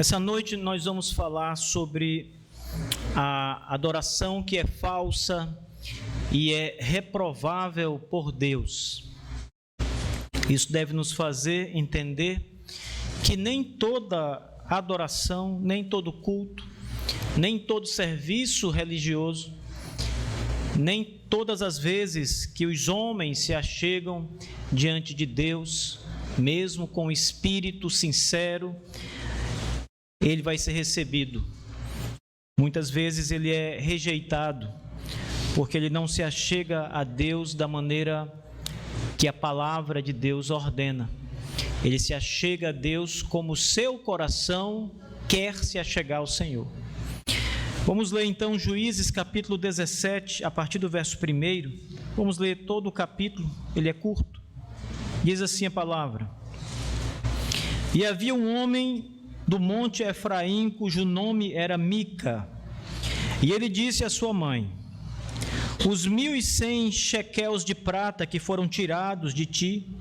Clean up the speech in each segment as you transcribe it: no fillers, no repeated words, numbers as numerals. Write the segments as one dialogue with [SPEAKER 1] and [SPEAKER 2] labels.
[SPEAKER 1] Essa noite nós vamos falar sobre a adoração que é falsa e é reprovável por Deus. Isso deve nos fazer entender que nem toda adoração, nem todo culto, nem todo serviço religioso, nem todas as vezes que os homens se achegam diante de Deus, mesmo com o espírito sincero, ele vai ser recebido. Muitas vezes ele é rejeitado, porque ele não se achega a Deus da maneira que a palavra de Deus ordena. Ele se achega a Deus como o seu coração quer se achegar ao Senhor. Vamos ler então Juízes capítulo 17, a partir do verso 1. Vamos ler todo o capítulo, ele é curto. Diz assim a palavra: E havia um homem do monte Efraim, cujo nome era Mica, e ele disse à sua mãe: Os 1.100 shequels de prata que foram tirados de ti,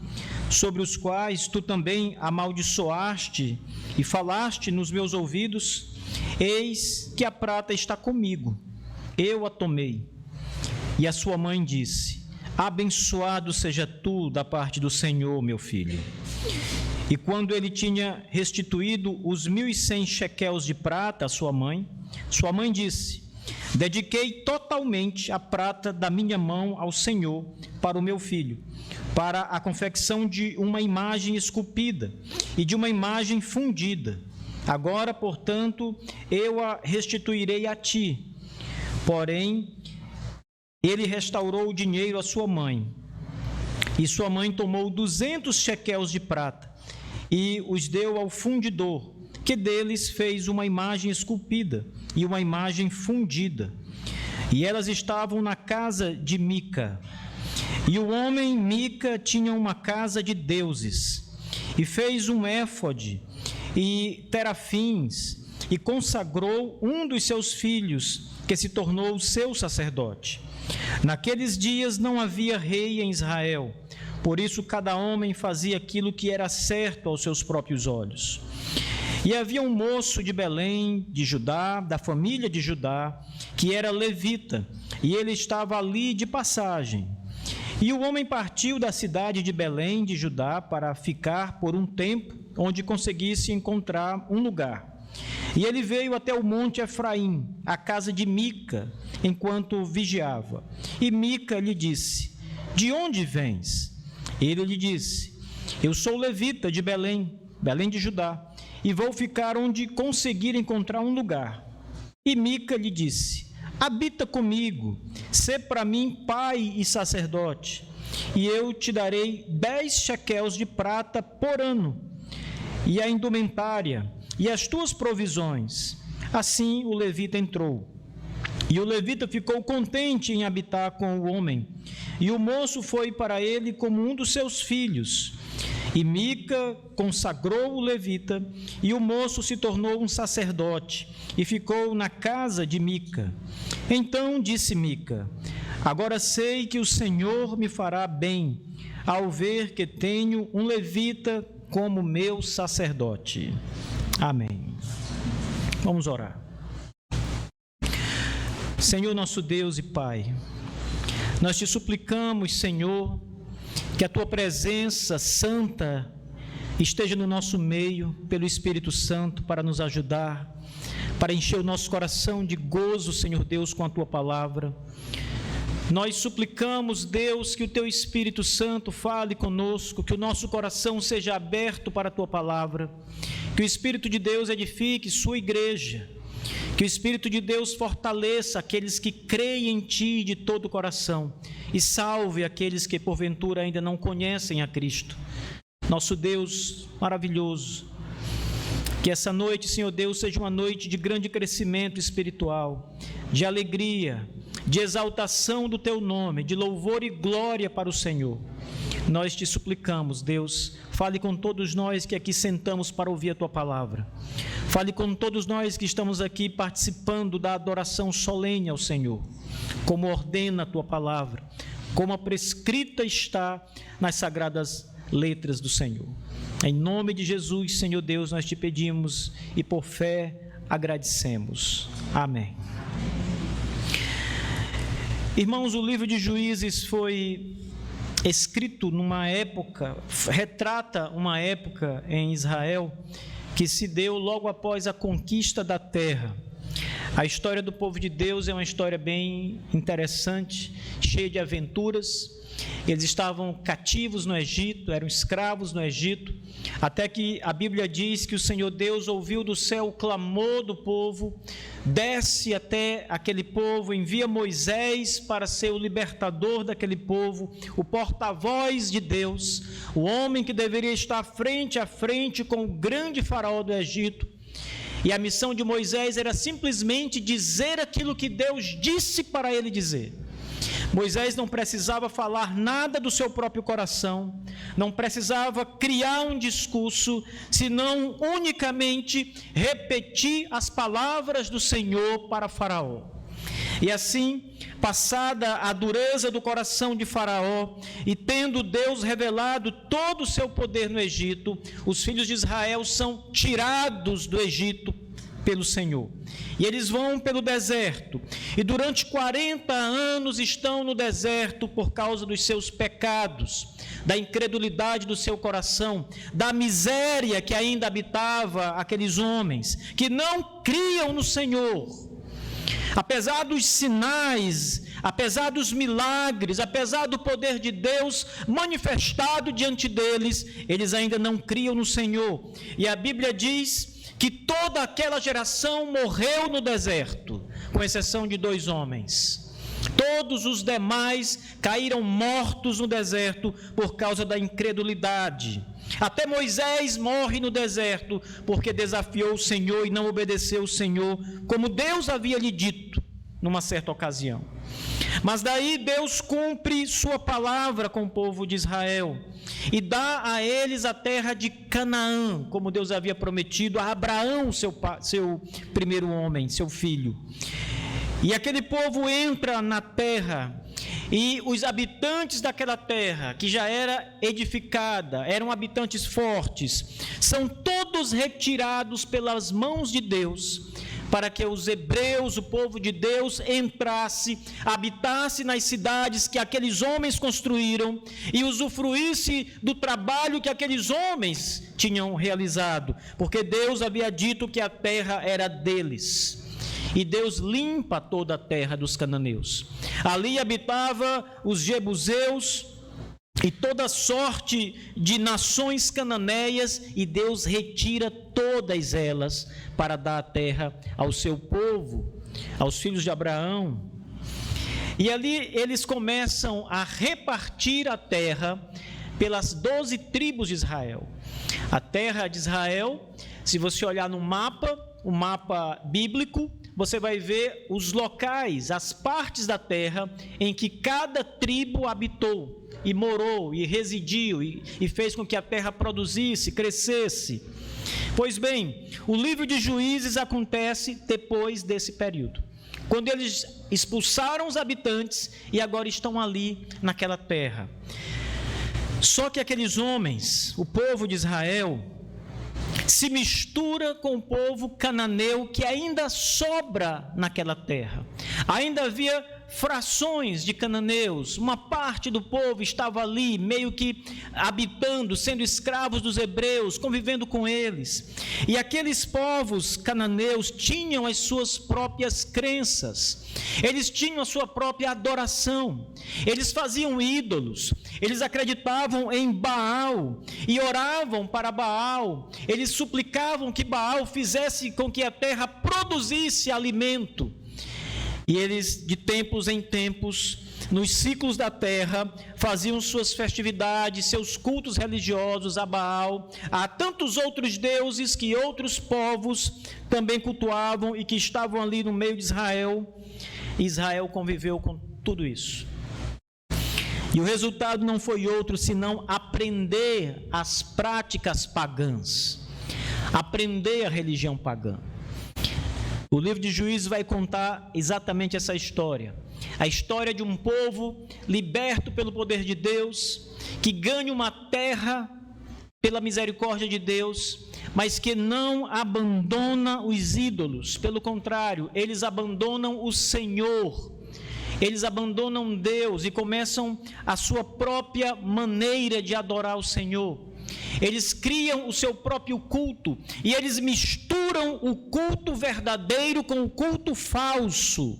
[SPEAKER 1] sobre os quais tu também amaldiçoaste e falaste nos meus ouvidos, eis que a prata está comigo, eu a tomei. E a sua mãe disse: Abençoado seja tu da parte do Senhor, meu filho. E quando ele tinha restituído os 1.100 shequels de prata à sua mãe disse: Dediquei totalmente a prata da minha mão ao Senhor para o meu filho, para a confecção de uma imagem esculpida e de uma imagem fundida. Agora, portanto, eu a restituirei a ti. Porém, ele restaurou o dinheiro à sua mãe. E sua mãe tomou 200 shequels de prata e os deu ao fundidor, que deles fez uma imagem esculpida e uma imagem fundida. E elas estavam na casa de Mica. E o homem Mica tinha uma casa de deuses, e fez um éfode e terafins, e consagrou um dos seus filhos, que se tornou seu sacerdote. Naqueles dias não havia rei em Israel, por isso cada homem fazia aquilo que era certo aos seus próprios olhos. E havia um moço de Belém, de Judá, da família de Judá, que era levita, e ele estava ali de passagem. E o homem partiu da cidade de Belém, de Judá, para ficar por um tempo, onde conseguisse encontrar um lugar. E ele veio até o monte Efraim, a casa de Mica, enquanto vigiava. E Mica lhe disse: De onde vens? Ele lhe disse: Eu sou levita de Belém, Belém de Judá, e vou ficar onde conseguir encontrar um lugar. E Mica lhe disse: Habita comigo, sê para mim pai e sacerdote, e eu te darei 10 shequels de prata por ano, e a indumentária, e as tuas provisões. Assim o levita entrou. E o levita ficou contente em habitar com o homem, e o moço foi para ele como um dos seus filhos. E Mica consagrou o levita, e o moço se tornou um sacerdote, e ficou na casa de Mica. Então disse Mica: Agora sei que o Senhor me fará bem, ao ver que tenho um levita como meu sacerdote. Amém. Vamos orar. Senhor nosso Deus e Pai, nós te suplicamos, Senhor, que a Tua presença santa esteja no nosso meio, pelo Espírito Santo, para nos ajudar, para encher o nosso coração de gozo, Senhor Deus, com a Tua palavra. Nós suplicamos, Deus, que o Teu Espírito Santo fale conosco, que o nosso coração seja aberto para a Tua palavra, que o Espírito de Deus edifique Sua igreja, que o Espírito de Deus fortaleça aqueles que creem em Ti de todo o coração e salve aqueles que porventura ainda não conhecem a Cristo. Nosso Deus maravilhoso, que essa noite, Senhor Deus, seja uma noite de grande crescimento espiritual, de alegria, de exaltação do Teu nome, de louvor e glória para o Senhor. Nós te suplicamos, Deus, fale com todos nós que aqui sentamos para ouvir a Tua palavra. Fale com todos nós que estamos aqui participando da adoração solene ao Senhor, como ordena a Tua palavra, como a prescrita está nas sagradas letras do Senhor. Em nome de Jesus, Senhor Deus, nós te pedimos e por fé agradecemos. Amém. Irmãos, o livro de Juízes foi escrito numa época, retrata uma época em Israel que se deu logo após a conquista da terra. A história do povo de Deus é uma história bem interessante, cheia de aventuras. Eles estavam cativos no Egito, eram escravos no Egito, até que a Bíblia diz que o Senhor Deus ouviu do céu o clamor do povo, desce até aquele povo, envia Moisés para ser o libertador daquele povo, o porta-voz de Deus, o homem que deveria estar frente a frente com o grande faraó do Egito. E a missão de Moisés era simplesmente dizer aquilo que Deus disse para ele dizer. Moisés não precisava falar nada do seu próprio coração, não precisava criar um discurso, senão unicamente repetir as palavras do Senhor para Faraó. E assim, passada a dureza do coração de Faraó, e tendo Deus revelado todo o seu poder no Egito, os filhos de Israel são tirados do Egito pelo Senhor. E eles vão pelo deserto, e durante 40 anos estão no deserto por causa dos seus pecados, da incredulidade do seu coração, da miséria que ainda habitava aqueles homens, que não criam no Senhor. Apesar dos sinais, apesar dos milagres, apesar do poder de Deus manifestado diante deles, eles ainda não criam no Senhor. E a Bíblia diz que toda aquela geração morreu no deserto, com exceção de 2 homens. Todos os demais caíram mortos no deserto por causa da incredulidade. Até Moisés morre no deserto porque desafiou o Senhor e não obedeceu o Senhor, como Deus havia lhe dito numa certa ocasião. Mas daí Deus cumpre sua palavra com o povo de Israel e dá a eles a terra de Canaã, como Deus havia prometido a Abraão, seu primeiro homem, seu filho. E aquele povo entra na terra, e os habitantes daquela terra, que já era edificada, eram habitantes fortes, são todos retirados pelas mãos de Deus, para que os hebreus, o povo de Deus, entrasse, habitasse nas cidades que aqueles homens construíram e usufruísse do trabalho que aqueles homens tinham realizado, porque Deus havia dito que a terra era deles. E Deus limpa toda a terra dos cananeus. Ali habitava os jebuseus e toda sorte de nações cananeias, e Deus retira todas elas para dar a terra ao seu povo, aos filhos de Abraão. E ali eles começam a repartir a terra pelas 12 tribos de Israel. A terra de Israel, se você olhar no mapa, o mapa bíblico, você vai ver os locais, as partes da terra em que cada tribo habitou e morou e residiu e fez com que a terra produzisse, crescesse. Pois bem, o livro de Juízes acontece depois desse período, quando eles expulsaram os habitantes e agora estão ali naquela terra. Só que aqueles homens, o povo de Israel, se mistura com o povo cananeu que ainda sobra naquela terra. Ainda havia frações de cananeus, uma parte do povo estava ali, meio que habitando, sendo escravos dos hebreus, convivendo com eles. E aqueles povos cananeus tinham as suas próprias crenças, eles tinham a sua própria adoração, eles faziam ídolos, eles acreditavam em Baal e oravam para Baal, eles suplicavam que Baal fizesse com que a terra produzisse alimento. E eles, de tempos em tempos, nos ciclos da terra, faziam suas festividades, seus cultos religiosos a Baal, a tantos outros deuses que outros povos também cultuavam e que estavam ali no meio de Israel. Israel conviveu com tudo isso. E o resultado não foi outro senão aprender as práticas pagãs, aprender a religião pagã. O livro de Juízes vai contar exatamente essa história. A história de um povo liberto pelo poder de Deus, que ganha uma terra pela misericórdia de Deus, mas que não abandona os ídolos. Pelo contrário, eles abandonam o Senhor. Eles abandonam Deus e começam a sua própria maneira de adorar o Senhor. Eles criam o seu próprio culto e eles misturam o culto verdadeiro com o culto falso.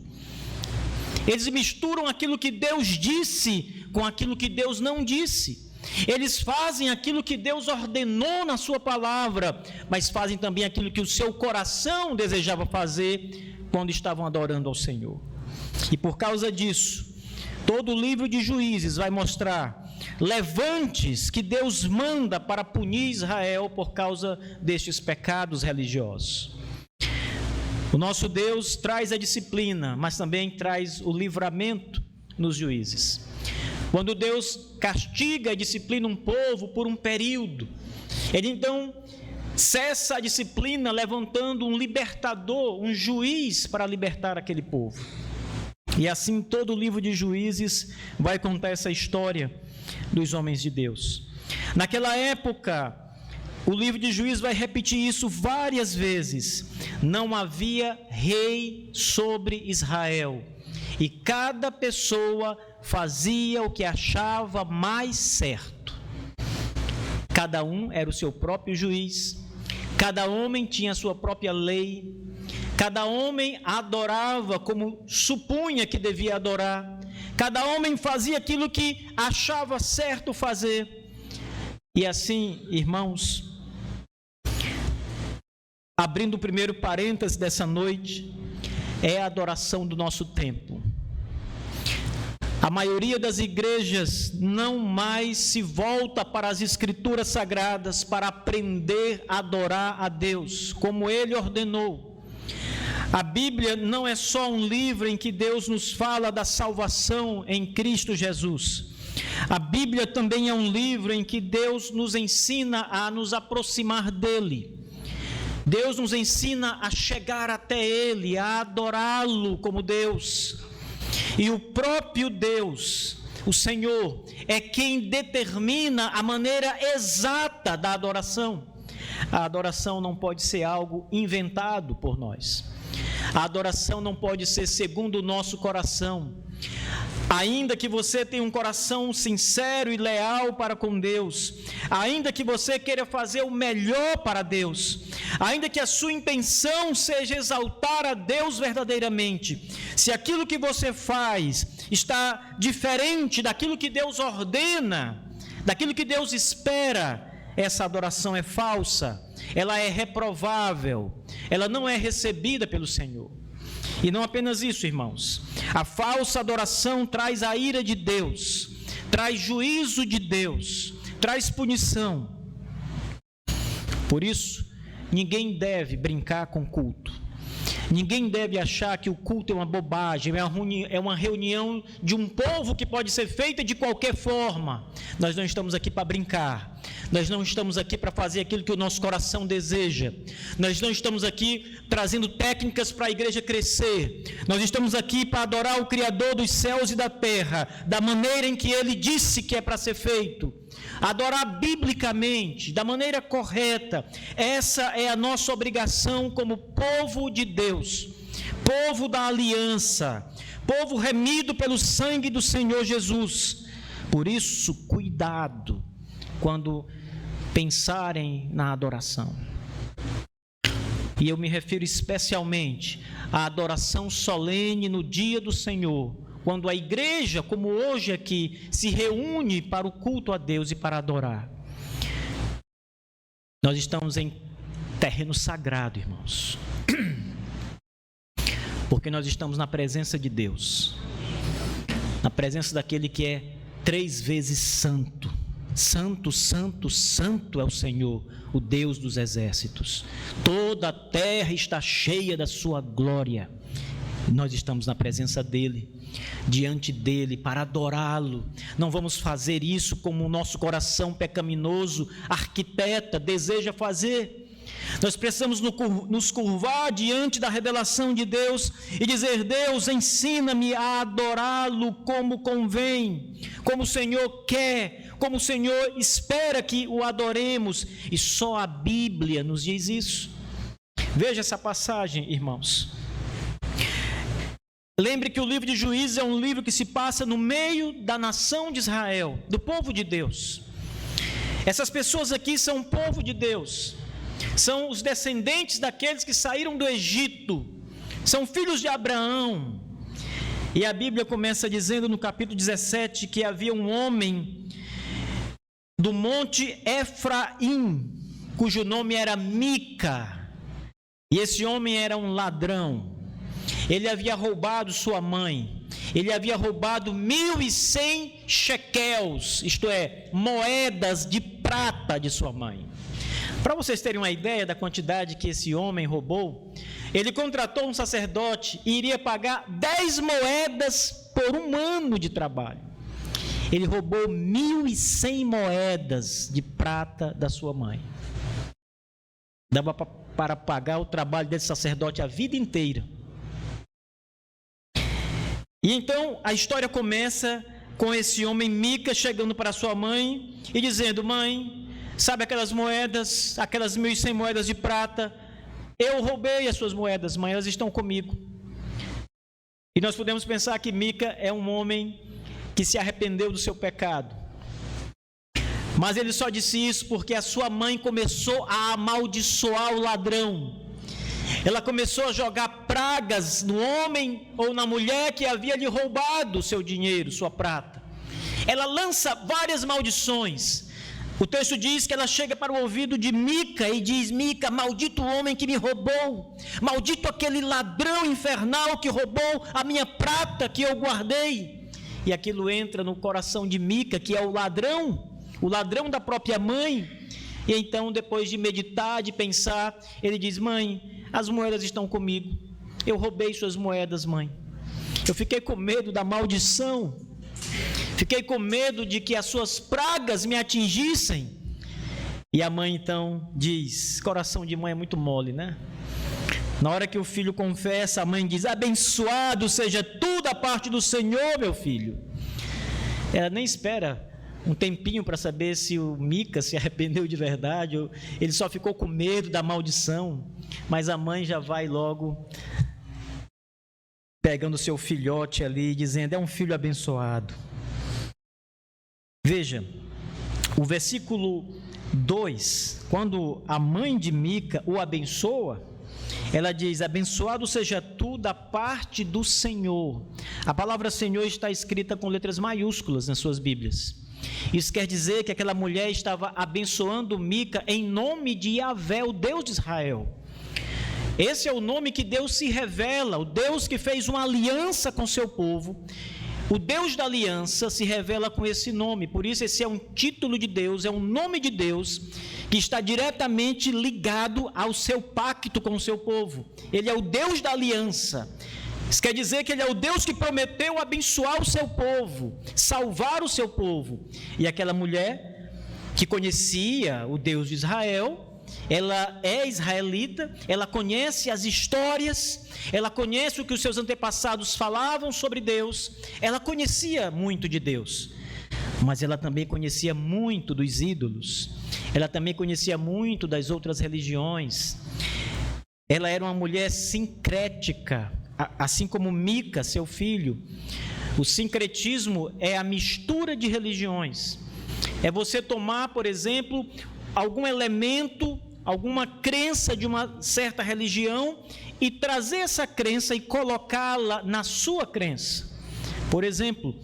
[SPEAKER 1] Eles misturam aquilo que Deus disse com aquilo que Deus não disse. Eles fazem aquilo que Deus ordenou na sua palavra, mas fazem também aquilo que o seu coração desejava fazer quando estavam adorando ao Senhor. E por causa disso, todo o livro de Juízes vai mostrar levantes que Deus manda para punir Israel por causa destes pecados religiosos. O nosso Deus traz a disciplina, mas também traz o livramento nos juízes. Quando Deus castiga e disciplina um povo por um período, Ele então cessa a disciplina levantando um libertador, um juiz para libertar aquele povo. E assim todo o livro de Juízes vai contar essa história dos homens de Deus. Naquela época, o livro de Juízes vai repetir isso várias vezes. Não havia rei sobre Israel, e cada pessoa fazia o que achava mais certo. Cada um era o seu próprio juiz, cada homem tinha a sua própria lei, cada homem adorava como supunha que devia adorar, cada homem fazia aquilo que achava certo fazer. E assim, irmãos, abrindo o primeiro parêntese dessa noite, é a adoração do nosso tempo. A maioria das igrejas não mais se volta para as Escrituras Sagradas para aprender a adorar a Deus, como Ele ordenou. A Bíblia não é só um livro em que Deus nos fala da salvação em Cristo Jesus. A Bíblia também é um livro em que Deus nos ensina a nos aproximar dEle. Deus nos ensina a chegar até Ele, a adorá-lo como Deus. E o próprio Deus, o Senhor, é quem determina a maneira exata da adoração. A adoração não pode ser algo inventado por nós. A adoração não pode ser segundo o nosso coração. Ainda que você tenha um coração sincero e leal para com Deus, ainda que você queira fazer o melhor para Deus, ainda que a sua intenção seja exaltar a Deus verdadeiramente, se aquilo que você faz está diferente daquilo que Deus ordena, daquilo que Deus espera, essa adoração é falsa, ela é reprovável, ela não é recebida pelo Senhor. E não apenas isso, irmãos, a falsa adoração traz a ira de Deus, traz juízo de Deus, traz punição. Por isso, ninguém deve brincar com culto, ninguém deve achar que o culto é uma bobagem, é uma reunião de um povo que pode ser feita de qualquer forma. Nós não estamos aqui para brincar, nós não estamos aqui para fazer aquilo que o nosso coração deseja, nós não estamos aqui trazendo técnicas para a igreja crescer, nós estamos aqui para adorar o Criador dos céus e da terra, da maneira em que Ele disse que é para ser feito, adorar biblicamente, da maneira correta. Essa é a nossa obrigação como povo de Deus, povo da aliança, povo remido pelo sangue do Senhor Jesus. Por isso, cuidado quando pensarem na adoração. E eu me refiro especialmente à adoração solene no dia do Senhor, quando a igreja, como hoje aqui, se reúne para o culto a Deus e para adorar. Nós estamos em terreno sagrado, irmãos, porque nós estamos na presença de Deus, na presença daquele que é 3 vezes santo. Santo, santo, santo é o Senhor, o Deus dos exércitos. Toda a terra está cheia da sua glória. Nós estamos na presença dEle, diante dEle, para adorá-lo. Não vamos fazer isso como o nosso coração pecaminoso arquiteta, deseja fazer. Nós precisamos nos curvar diante da revelação de Deus e dizer: Deus, ensina-me a adorá-lo como convém, como o Senhor quer, como o Senhor espera que o adoremos, e só a Bíblia nos diz isso. Veja essa passagem, irmãos. Lembre que o livro de Juízes é um livro que se passa no meio da nação de Israel, do povo de Deus. Essas pessoas aqui são o povo de Deus, são os descendentes daqueles que saíram do Egito, são filhos de Abraão. E a Bíblia começa dizendo no capítulo 17 que havia um homem do monte Efraim, cujo nome era Mica, e esse homem era um ladrão. Ele havia roubado sua mãe, ele havia roubado 1.100 shekels, isto é, moedas de prata de sua mãe. Para vocês terem uma ideia da quantidade que esse homem roubou, ele contratou um sacerdote e iria pagar 10 moedas por um ano de trabalho. Ele roubou 1.100 moedas de prata da sua mãe. Dava para pagar o trabalho desse sacerdote a vida inteira. E então a história começa com esse homem Mica chegando para sua mãe e dizendo: mãe, sabe aquelas moedas, aquelas 1.100 moedas de prata? Eu roubei as suas moedas, mãe, elas estão comigo. E nós podemos pensar que Mica é um homem que se arrependeu do seu pecado. Mas ele só disse isso porque a sua mãe começou a amaldiçoar o ladrão. Ela começou a jogar pragas no homem ou na mulher que havia lhe roubado o seu dinheiro, sua prata. Ela lança várias maldições. O texto diz que ela chega para o ouvido de Mica e diz: Mica, maldito o homem que me roubou, maldito aquele ladrão infernal que roubou a minha prata que eu guardei. E aquilo entra no coração de Mica, que é o ladrão da própria mãe. E então, depois de meditar, de pensar, ele diz: mãe, as moedas estão comigo, eu roubei suas moedas, mãe. Eu fiquei com medo da maldição, fiquei com medo de que as suas pragas me atingissem. E a mãe então diz: coração de mãe é muito mole, né? Na hora que o filho confessa, a mãe diz: abençoado seja tu da parte do Senhor, meu filho. Ela nem espera um tempinho para saber se o Mica se arrependeu de verdade, ou ele só ficou com medo da maldição. Mas a mãe já vai logo pegando o seu filhote ali, dizendo: é um filho abençoado. Veja, o versículo 2, quando a mãe de Mica o abençoa, ela diz: abençoado seja tu da parte do Senhor. A palavra Senhor está escrita com letras maiúsculas nas suas Bíblias. Isso quer dizer que aquela mulher estava abençoando Mica em nome de Yahvé, o Deus de Israel. Esse é o nome que Deus se revela, o Deus que fez uma aliança com seu povo. O Deus da aliança se revela com esse nome, por isso esse é um título de Deus, é um nome de Deus que está diretamente ligado ao seu pacto com o seu povo. Ele é o Deus da aliança. Isso quer dizer que ele é o Deus que prometeu abençoar o seu povo, salvar o seu povo. E aquela mulher que conhecia o Deus de Israel, ela é israelita, ela conhece as histórias, ela conhece o que os seus antepassados falavam sobre Deus, ela conhecia muito de Deus, mas ela também conhecia muito dos ídolos, ela também conhecia muito das outras religiões. Ela era uma mulher sincrética, assim como Mica, seu filho. O sincretismo é a mistura de religiões. É você tomar, por exemplo, algum elemento, alguma crença de uma certa religião e trazer essa crença e colocá-la na sua crença. Por exemplo,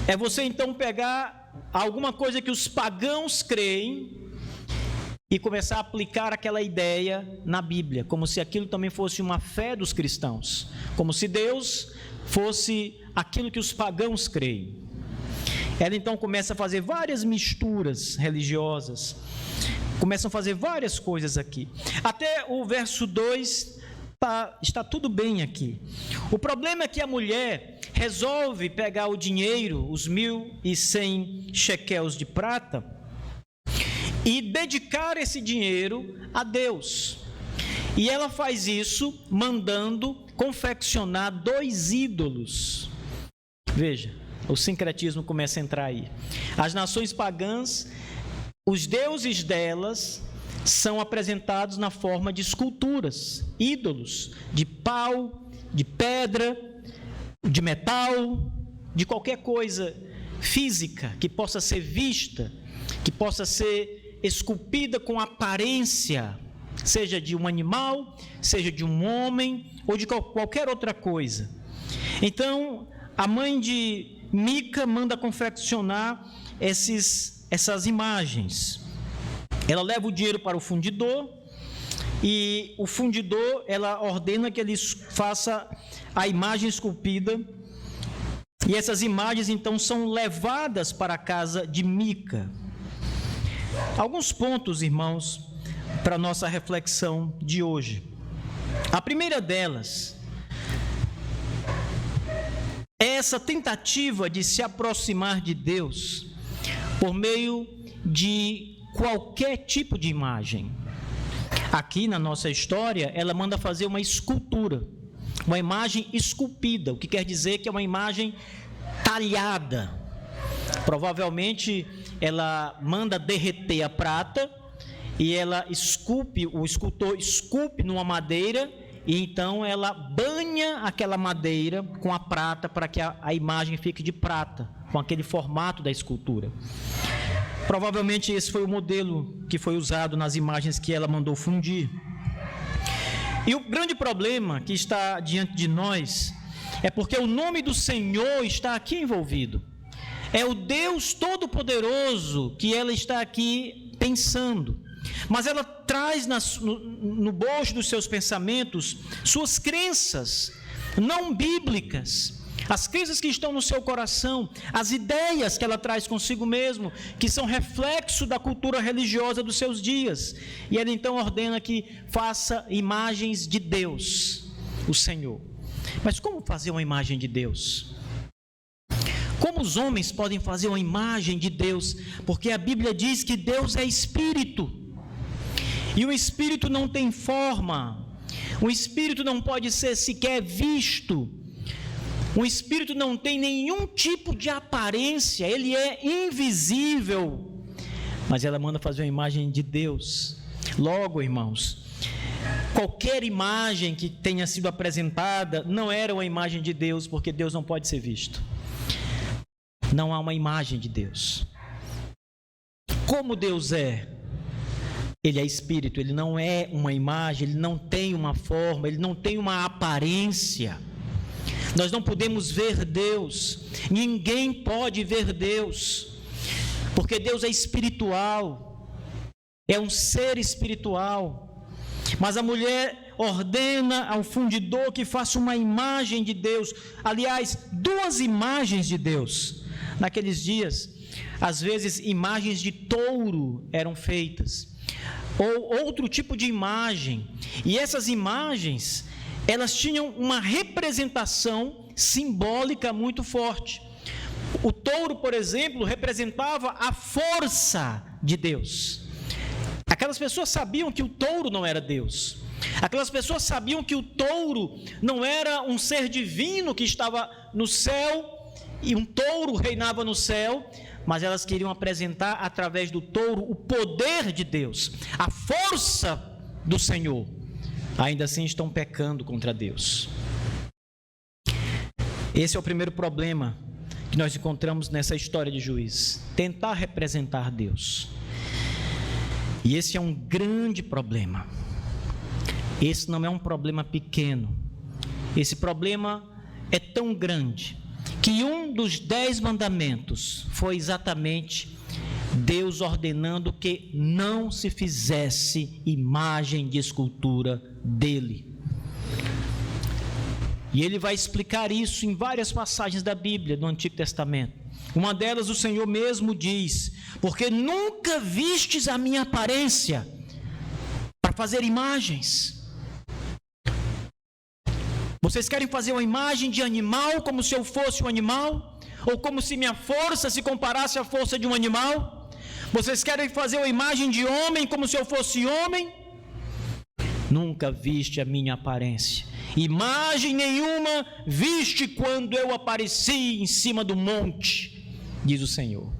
[SPEAKER 1] é você então pegar alguma coisa que os pagãos creem e começar a aplicar aquela ideia na Bíblia, como se aquilo também fosse uma fé dos cristãos, como se Deus fosse aquilo que os pagãos creem. Ela então começa a fazer várias misturas religiosas, começam a fazer várias coisas aqui. Até o verso 2 está tudo bem aqui. O problema é que a mulher resolve pegar o dinheiro, os 1.100 shekels de prata, e dedicar esse dinheiro a Deus. E ela faz isso mandando confeccionar 2 ídolos. Veja, O sincretismo começa a entrar aí. As nações pagãs, os deuses delas são apresentados na forma de esculturas, ídolos, de pau, de pedra, de metal, de qualquer coisa física que possa ser vista, que possa ser esculpida com aparência, seja de um animal, seja de um homem ou de qualquer outra coisa. Então, a mãe de Mica manda confeccionar essas imagens. Ela leva o dinheiro para o fundidor e o fundidor, ela ordena que ele faça a imagem esculpida. E essas imagens, então, são levadas para a casa de Mica. Alguns pontos, irmãos, para a nossa reflexão de hoje. A primeira delas é essa tentativa de se aproximar de Deus por meio de qualquer tipo de imagem. Aqui na nossa história, ela manda fazer uma escultura, uma imagem esculpida, o que quer dizer que é uma imagem talhada. Provavelmente ela manda derreter a prata e ela esculpe, o escultor esculpe numa madeira e então ela banha aquela madeira com a prata para que a imagem fique de prata, com aquele formato da escultura. Provavelmente esse foi o modelo que foi usado nas imagens que ela mandou fundir. E o grande problema que está diante de nós é porque o nome do Senhor está aqui envolvido. É o Deus Todo-Poderoso que ela está aqui pensando. Mas ela traz no bojo dos seus pensamentos suas crenças não bíblicas, as crenças que estão no seu coração, as ideias que ela traz consigo mesmo, que são reflexo da cultura religiosa dos seus dias. E ela então ordena que faça imagens de Deus, o Senhor. Mas como fazer uma imagem de Deus? Como os homens podem fazer uma imagem de Deus? Porque a Bíblia diz que Deus é Espírito. E o Espírito não tem forma. O Espírito não pode ser sequer visto. O Espírito não tem nenhum tipo de aparência. Ele é invisível. Mas ela manda fazer uma imagem de Deus. Logo, irmãos, qualquer imagem que tenha sido apresentada não era uma imagem de Deus, porque Deus não pode ser visto. Não há uma imagem de Deus. Como Deus é? Ele é Espírito, ele não é uma imagem, ele não tem uma forma, ele não tem uma aparência. Nós não podemos ver Deus, ninguém pode ver Deus, porque Deus é espiritual, é um ser espiritual. Mas a mulher ordena ao fundidor que faça uma imagem de Deus, aliás, duas imagens de Deus. Naqueles dias, às vezes, imagens de touro eram feitas, ou outro tipo de imagem, e essas imagens, elas tinham uma representação simbólica muito forte. O touro, por exemplo, representava a força de Deus. Aquelas pessoas sabiam que o touro não era Deus. Aquelas pessoas sabiam que o touro não era um ser divino que estava no céu, e um touro reinava no céu, mas elas queriam apresentar através do touro o poder de Deus, a força do Senhor. Ainda assim estão pecando contra Deus. Esse é o primeiro problema que nós encontramos nessa história de Juízes: tentar representar Deus. E esse é um grande problema. Esse não é um problema pequeno. Esse problema é tão grande que um dos 10 mandamentos foi exatamente Deus ordenando que não se fizesse imagem de escultura dele. E ele vai explicar isso em várias passagens da Bíblia, do Antigo Testamento. Uma delas o Senhor mesmo diz: porque nunca vistes a minha aparência para fazer imagens. Vocês querem fazer uma imagem de animal como se eu fosse um animal? Ou como se minha força se comparasse à força de um animal? Vocês querem fazer uma imagem de homem como se eu fosse homem? Nunca viste a minha aparência. imagem nenhuma viste quando eu apareci em cima do monte, diz o Senhor.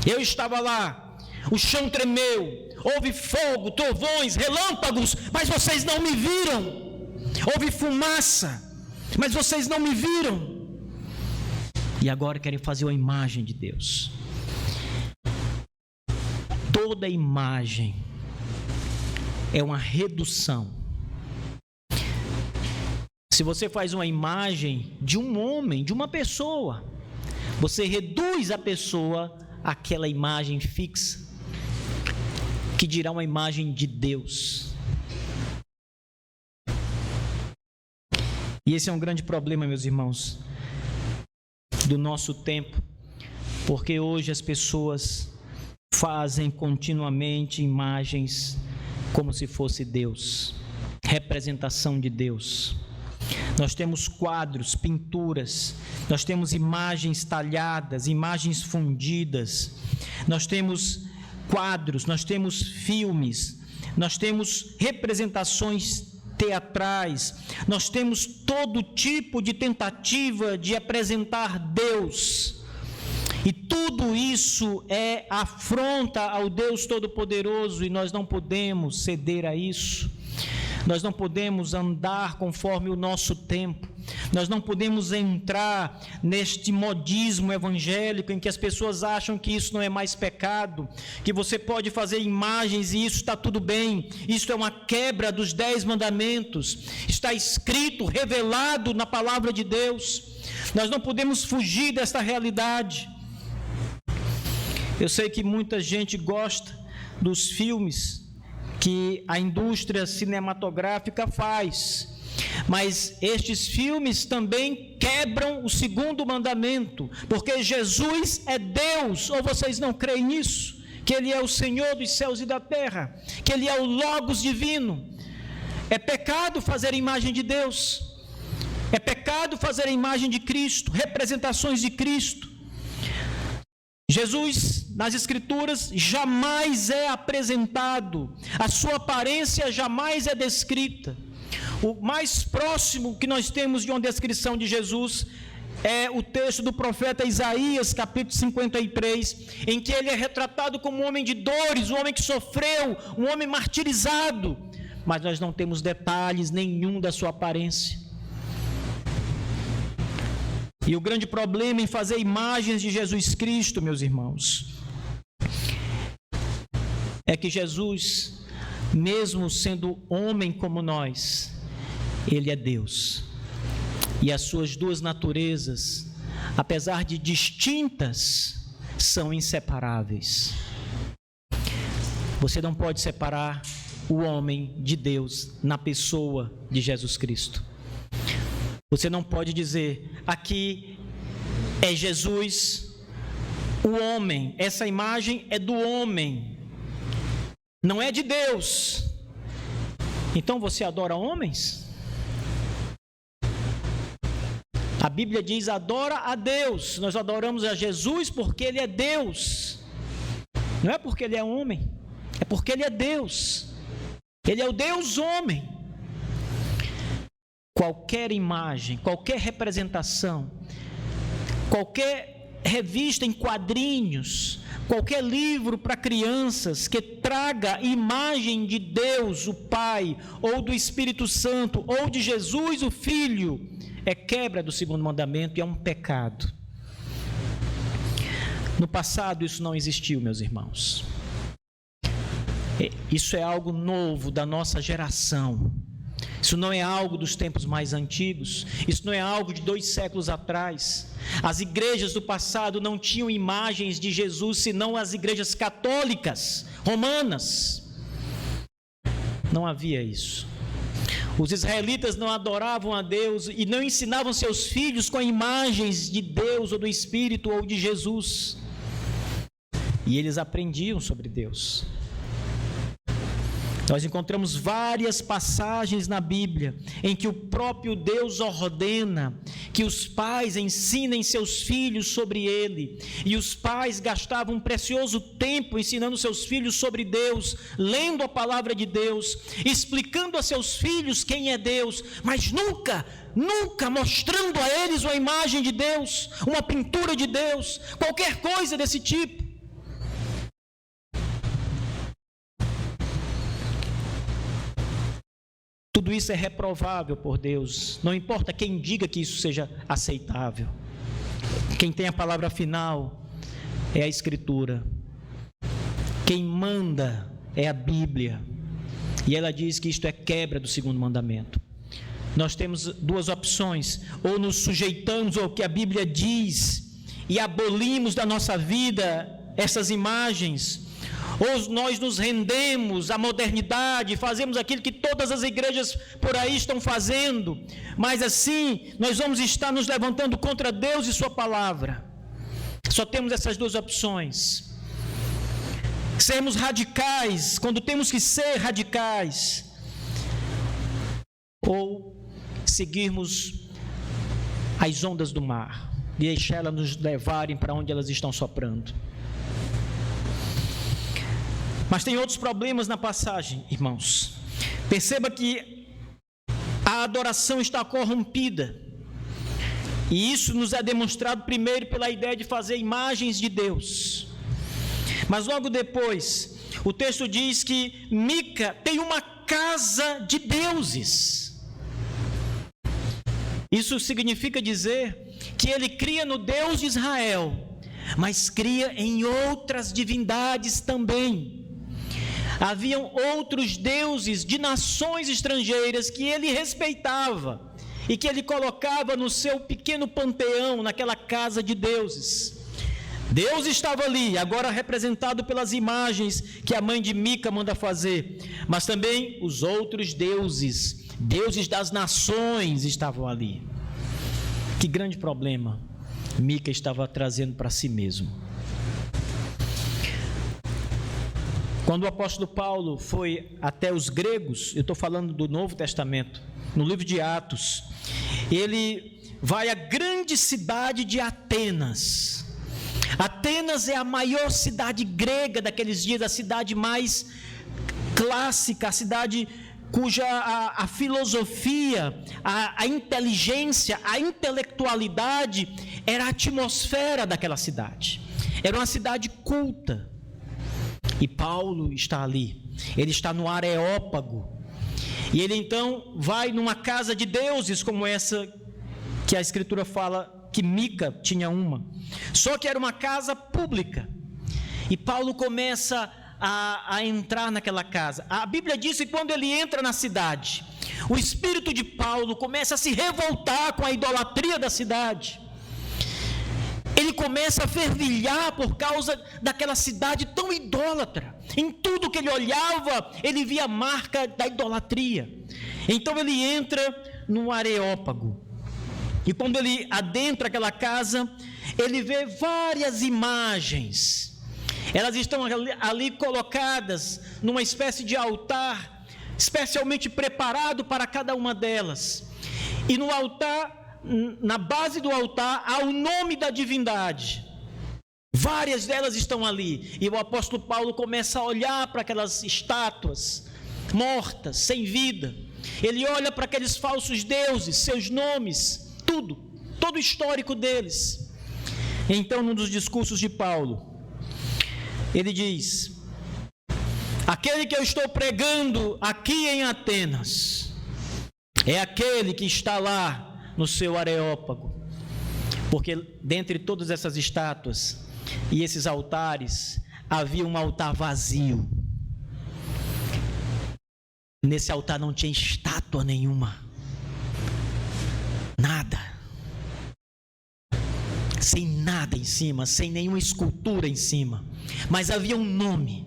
[SPEAKER 1] Eu estava lá, o chão tremeu, houve fogo, trovões, relâmpagos, mas vocês não me viram. Houve fumaça, mas vocês não me viram. E agora querem fazer uma imagem de Deus. Toda imagem é uma redução. Se você faz uma imagem de um homem, de uma pessoa, você reduz a pessoa àquela imagem fixa, que dirá uma imagem de Deus. E esse é um grande problema, meus irmãos, do nosso tempo, porque hoje as pessoas fazem continuamente imagens como se fosse Deus, representação de Deus. Nós temos quadros, pinturas, nós temos imagens talhadas, imagens fundidas, nós temos quadros, nós temos filmes, nós temos representações teatrais, nós temos todo tipo de tentativa de apresentar Deus, e tudo isso é afronta ao Deus Todo-Poderoso, e nós não podemos ceder a isso. Nós não podemos andar conforme o nosso tempo, nós não podemos entrar neste modismo evangélico em que as pessoas acham que isso não é mais pecado, que você pode fazer imagens e isso está tudo bem, isso é uma quebra dos 10 mandamentos, está escrito, revelado na palavra de Deus. Nós não podemos fugir desta realidade. Eu sei que muita gente gosta dos filmes que a indústria cinematográfica faz, mas estes filmes também quebram o 2º mandamento, porque Jesus é Deus, ou vocês não creem nisso? Que Ele é o Senhor dos céus e da terra, que Ele é o Logos divino. É pecado fazer a imagem de Deus, é pecado fazer a imagem de Cristo, representações de Cristo. Jesus, nas Escrituras, jamais é apresentado, a sua aparência jamais é descrita. O mais próximo que nós temos de uma descrição de Jesus é o texto do profeta Isaías, capítulo 53, em que ele é retratado como um homem de dores, um homem que sofreu, um homem martirizado, mas nós não temos detalhes nenhum da sua aparência. E o grande problema em fazer imagens de Jesus Cristo, meus irmãos, é que Jesus, mesmo sendo homem como nós, Ele é Deus. E as suas duas naturezas, apesar de distintas, são inseparáveis. Você não pode separar o homem de Deus na pessoa de Jesus Cristo. Você não pode dizer, aqui é Jesus, o homem, essa imagem é do homem, não é de Deus. Então você adora homens? A Bíblia diz, adora a Deus. Nós adoramos a Jesus porque Ele é Deus. Não é porque Ele é homem, é porque Ele é Deus. Ele é o Deus homem. Qualquer imagem, qualquer representação, qualquer revista em quadrinhos, qualquer livro para crianças que traga imagem de Deus, o Pai, ou do Espírito Santo, ou de Jesus, o Filho, é quebra do 2º mandamento e é um pecado. No passado isso não existiu, meus irmãos. Isso é algo novo da nossa geração. Isso não é algo dos tempos mais antigos, isso não é algo de 2 séculos atrás. As igrejas do passado não tinham imagens de Jesus, senão as igrejas católicas, romanas. Não havia isso. Os israelitas não adoravam a Deus e não ensinavam seus filhos com imagens de Deus ou do Espírito ou de Jesus. E eles aprendiam sobre Deus. Nós encontramos várias passagens na Bíblia em que o próprio Deus ordena que os pais ensinem seus filhos sobre Ele, e os pais gastavam um precioso tempo ensinando seus filhos sobre Deus, lendo a palavra de Deus, explicando a seus filhos quem é Deus, mas nunca mostrando a eles uma imagem de Deus, uma pintura de Deus, qualquer coisa desse tipo. Tudo isso é reprovável por Deus. Não importa quem diga que isso seja aceitável. Quem tem a palavra final é a Escritura. Quem manda é a Bíblia. E ela diz que isto é quebra do segundo mandamento. Nós temos duas opções: ou nos sujeitamos ao que a Bíblia diz e abolimos da nossa vida essas imagens, ou nós nos rendemos à modernidade, fazemos aquilo que todas as igrejas por aí estão fazendo, mas assim nós vamos estar nos levantando contra Deus e sua palavra. Só temos essas duas opções: sermos radicais quando temos que ser radicais, ou seguirmos as ondas do mar e deixar elas nos levarem para onde elas estão soprando. Mas tem outros problemas na passagem, irmãos. Perceba que a adoração está corrompida. E isso nos é demonstrado primeiro pela ideia de fazer imagens de Deus. Mas logo depois, o texto diz que Mica tem uma casa de deuses. Isso significa dizer que ele cria no Deus de Israel, mas cria em outras divindades também. Haviam outros deuses de nações estrangeiras que ele respeitava e que ele colocava no seu pequeno panteão, naquela casa de deuses. Deus estava ali, agora representado pelas imagens que a mãe de Mica manda fazer, mas também os outros deuses, deuses das nações, estavam ali. Que grande problema Mica estava trazendo para si mesmo. Quando o apóstolo Paulo foi até os gregos, eu estou falando do Novo Testamento, no livro de Atos, ele vai à grande cidade de Atenas. Atenas é a maior cidade grega daqueles dias, a cidade mais clássica, a cidade cuja a filosofia, a inteligência, a intelectualidade era a atmosfera daquela cidade. Era uma cidade culta. E Paulo está ali, ele está no Areópago, e ele então vai numa casa de deuses como essa que a Escritura fala que Mica tinha uma, só que era uma casa pública, e Paulo começa a entrar naquela casa. A Bíblia diz que quando ele entra na cidade, o espírito de Paulo começa a se revoltar com a idolatria da cidade. Ele começa a fervilhar por causa daquela cidade tão idólatra. Em tudo que ele olhava, ele via a marca da idolatria. Então ele entra no Areópago. E quando ele adentra aquela casa, ele vê várias imagens. Elas estão ali colocadas numa espécie de altar, especialmente preparado para cada uma delas. E no altar, na base do altar, há o nome da divindade. Várias delas estão ali. E o apóstolo Paulo começa a olhar para aquelas estátuas mortas, sem vida. Ele olha para aqueles falsos deuses, seus nomes, todo o histórico deles. Então, num dos discursos de Paulo, ele diz: aquele que eu estou pregando aqui em Atenas é aquele que está lá no seu Areópago, porque dentre todas essas estátuas e esses altares, havia um altar vazio. Nesse altar não tinha estátua nenhuma, nada, sem nada em cima, sem nenhuma escultura em cima, mas havia um nome.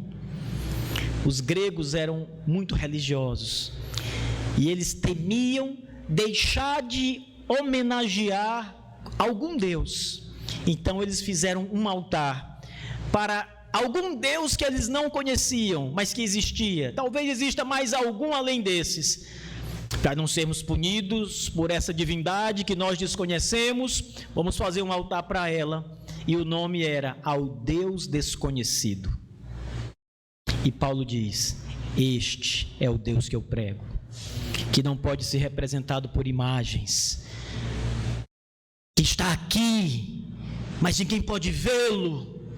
[SPEAKER 1] Os gregos eram muito religiosos e eles temiam deixar de homenagear algum deus. Então eles fizeram um altar para algum Deus que eles não conheciam, mas que existia. Talvez exista mais algum além desses. Para não sermos punidos por essa divindade que nós desconhecemos, vamos fazer um altar para ela. E o nome era Ao Deus Desconhecido. E Paulo diz: este é o Deus que eu prego, que não pode ser representado por imagens, que está aqui, mas ninguém pode vê-lo.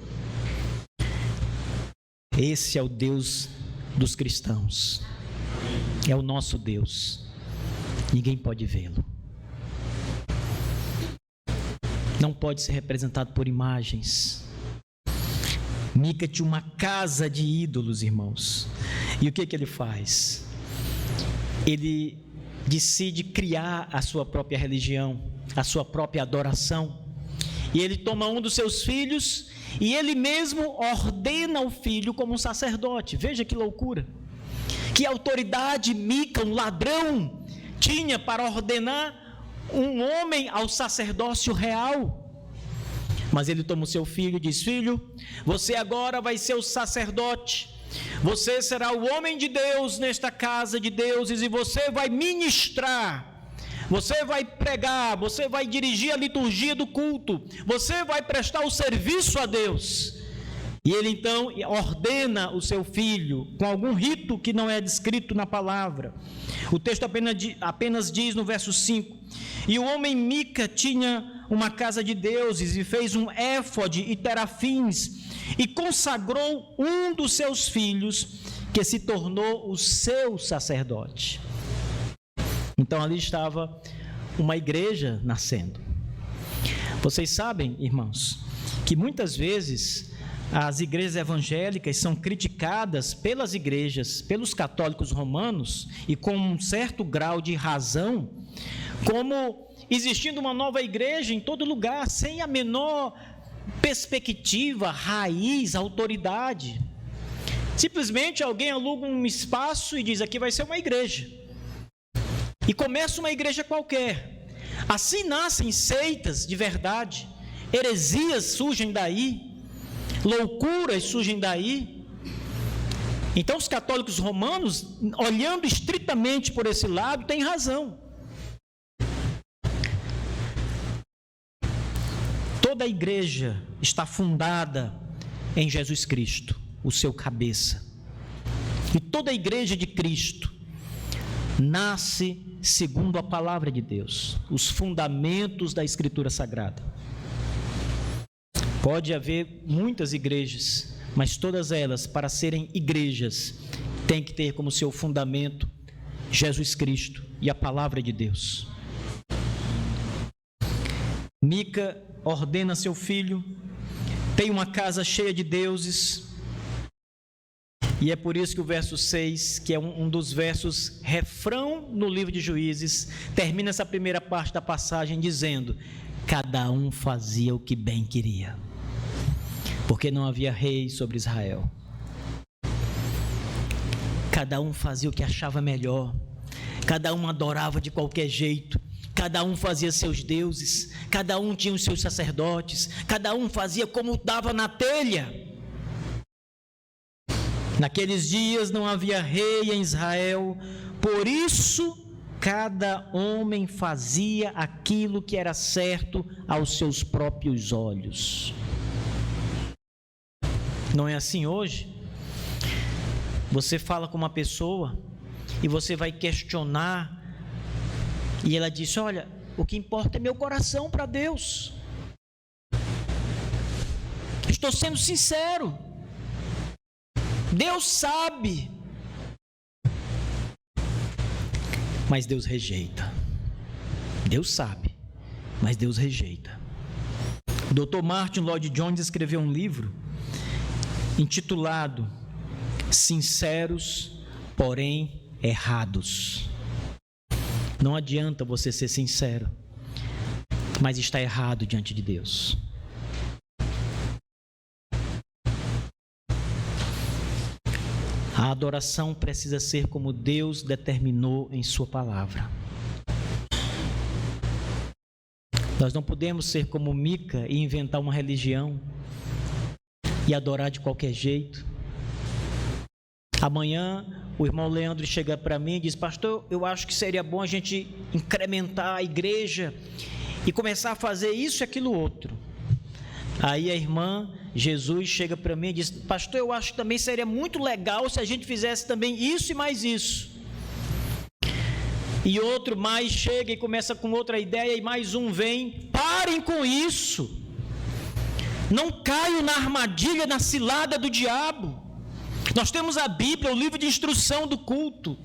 [SPEAKER 1] Esse é o Deus dos cristãos, é o nosso Deus, ninguém pode vê-lo, não pode ser representado por imagens. Mica tinha uma casa de ídolos, irmãos, e o que ele faz? Ele decide criar a sua própria religião, a sua própria adoração, e ele toma um dos seus filhos, e ele mesmo ordena o filho como um sacerdote. Veja que loucura, que autoridade Mica, um ladrão, tinha para ordenar um homem ao sacerdócio real. Mas ele toma o seu filho e diz: filho, você agora vai ser o sacerdote, você será o homem de Deus nesta casa de deuses, e você vai ministrar, você vai pregar, você vai dirigir a liturgia do culto, você vai prestar o serviço a Deus. E ele então ordena o seu filho com algum rito que não é descrito na palavra. O texto apenas diz no verso 5: e o homem Mica tinha uma casa de deuses, e fez um éfode e terafins, e consagrou um dos seus filhos, que se tornou o seu sacerdote. Então ali estava uma igreja nascendo. Vocês sabem, irmãos, que muitas vezes as igrejas evangélicas são criticadas pelas igrejas, pelos católicos romanos, e com um certo grau de razão, como existindo uma nova igreja em todo lugar, sem a menor perspectiva, raiz, autoridade. Simplesmente alguém aluga um espaço e diz: aqui vai ser uma igreja, e começa uma igreja qualquer. Assim nascem seitas de verdade, heresias surgem daí, loucuras surgem daí. Então os católicos romanos, olhando estritamente por esse lado, têm razão. Toda a igreja está fundada em Jesus Cristo, o seu cabeça. E toda a igreja de Cristo nasce segundo a palavra de Deus, os fundamentos da Escritura Sagrada. Pode haver muitas igrejas, mas todas elas, para serem igrejas, têm que ter como seu fundamento Jesus Cristo e a palavra de Deus. Mica ordena seu filho, tem uma casa cheia de deuses, e é por isso que o verso 6, que é um dos versos refrão no livro de Juízes, termina essa primeira parte da passagem dizendo: cada um fazia o que bem queria, porque não havia rei sobre Israel. Cada um fazia o que achava melhor, cada um adorava de qualquer jeito, cada um fazia seus deuses, cada um tinha os seus sacerdotes, cada um fazia como dava na telha. Naqueles dias não havia rei em Israel, por isso cada homem fazia aquilo que era certo aos seus próprios olhos. Não é assim hoje? Você fala com uma pessoa e você vai questionar, e ela diz: olha, o que importa é meu coração para Deus. Estou sendo sincero. Deus sabe. Mas Deus rejeita. Deus sabe, mas Deus rejeita. O Dr. Martin Lloyd Jones escreveu um livro intitulado Sinceros, porém errados. Não adianta você ser sincero, mas está errado diante de Deus. A adoração precisa ser como Deus determinou em sua palavra. Nós não podemos ser como Mica e inventar uma religião. e adorar de qualquer jeito. Amanhã o irmão Leandro chega para mim e diz: pastor, eu acho que seria bom a gente incrementar a igreja e começar a fazer isso e aquilo outro. Aí a irmã Jesus chega para mim e diz: pastor, eu acho que também seria muito legal se a gente fizesse também isso e mais isso. E outro mais chega e começa com outra ideia, e mais um vem. Parem com isso. Não caiam na armadilha, na cilada do diabo. Nós temos a Bíblia, o livro de instrução do culto.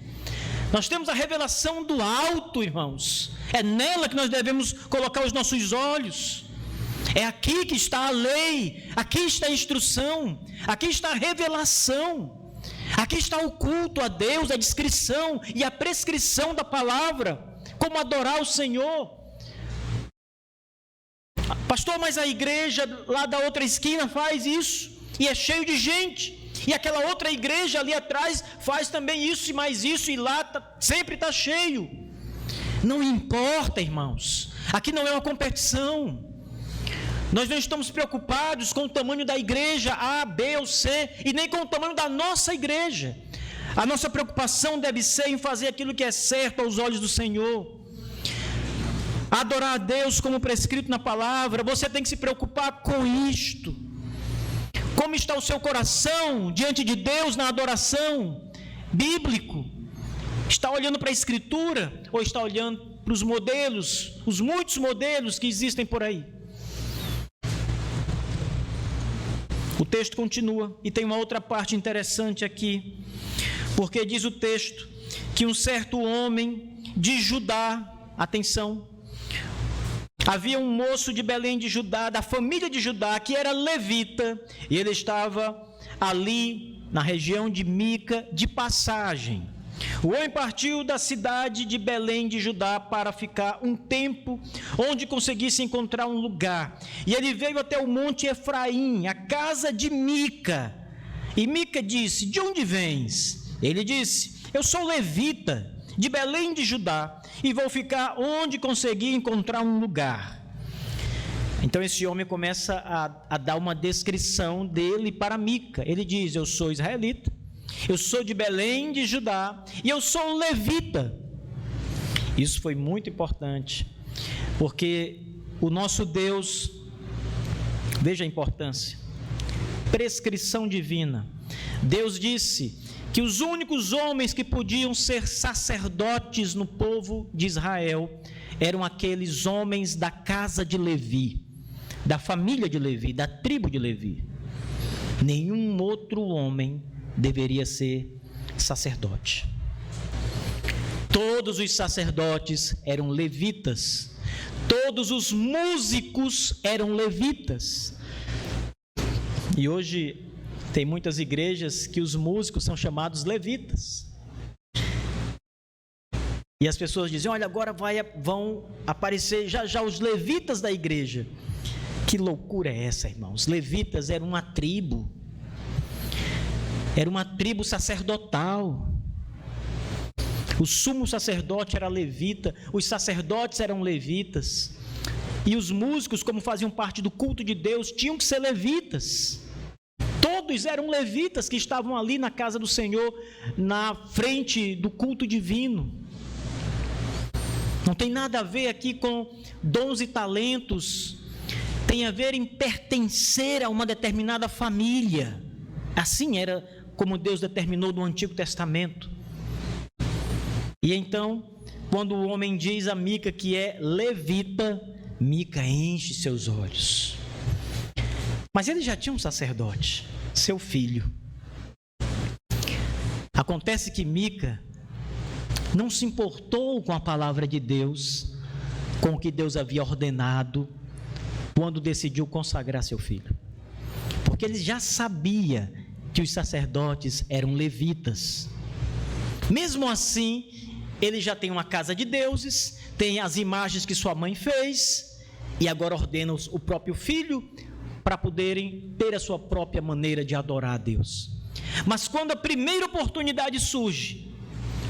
[SPEAKER 1] Nós temos a revelação do alto, irmãos. É nela que nós devemos colocar os nossos olhos. É aqui que está a lei, aqui está a instrução, aqui está a revelação, aqui está o culto a Deus, a descrição e a prescrição da palavra, como adorar o Senhor. Pastor, mas a igreja lá da outra esquina faz isso, e é cheio de gente, e aquela outra igreja ali atrás faz também isso e mais isso, e lá sempre está cheio. Não importa, irmãos, aqui não é uma competição. Nós não estamos preocupados com o tamanho da igreja A, B ou C, e nem com o tamanho da nossa igreja. A nossa preocupação deve ser em fazer aquilo que é certo aos olhos do Senhor. Adorar a Deus como prescrito na palavra. Você tem que se preocupar com isto. Como está o seu coração diante de Deus na adoração? Bíblico? Está olhando para a Escritura? Ou está olhando para os modelos, os muitos modelos que existem por aí? O texto continua, e tem uma outra parte interessante aqui, porque diz o texto que um certo homem de Judá, atenção, havia um moço de Belém de Judá, da família de Judá, que era levita, e ele estava ali na região de Mica de passagem. O homem partiu da cidade de Belém de Judá para ficar um tempo onde conseguisse encontrar um lugar. E ele veio até o monte Efraim, a casa de Mica. E Mica disse: de onde vens? Ele disse: eu sou levita de Belém de Judá e vou ficar onde conseguir encontrar um lugar. Então esse homem começa a dar uma descrição dele para Mica. Ele diz: eu sou israelita, eu sou de Belém de Judá e eu sou um levita. Isso foi muito importante, porque o nosso Deus, veja a importância, prescrição divina. Deus disse que os únicos homens que podiam ser sacerdotes no povo de Israel eram aqueles homens da casa de Levi, da família de Levi, da tribo de Levi. Nenhum outro homem deveria ser sacerdote. Todos os sacerdotes eram levitas, todos os músicos eram levitas. E hoje tem muitas igrejas que os músicos são chamados levitas. E as pessoas dizem: olha, agora vão aparecer já os levitas da igreja. Que loucura é essa, irmãos? Levitas eram uma tribo. Era uma tribo sacerdotal. O sumo sacerdote era levita, os sacerdotes eram levitas, e os músicos, como faziam parte do culto de Deus, tinham que ser levitas. Todos eram levitas que estavam ali na casa do Senhor, na frente do culto divino. Não tem nada a ver aqui com dons e talentos, tem a ver em pertencer a uma determinada família. Assim era como Deus determinou no Antigo Testamento. E então, quando o homem diz a Mica que é levita, Mica enche seus olhos. Mas ele já tinha um sacerdote, seu filho. Acontece que Mica não se importou com a palavra de Deus, com o que Deus havia ordenado, quando decidiu consagrar seu filho. Porque ele já sabia que os sacerdotes eram levitas. Mesmo assim, ele já tem uma casa de deuses, tem as imagens que sua mãe fez, e agora ordena o próprio filho para poderem ter a sua própria maneira de adorar a Deus. Mas quando a primeira oportunidade surge,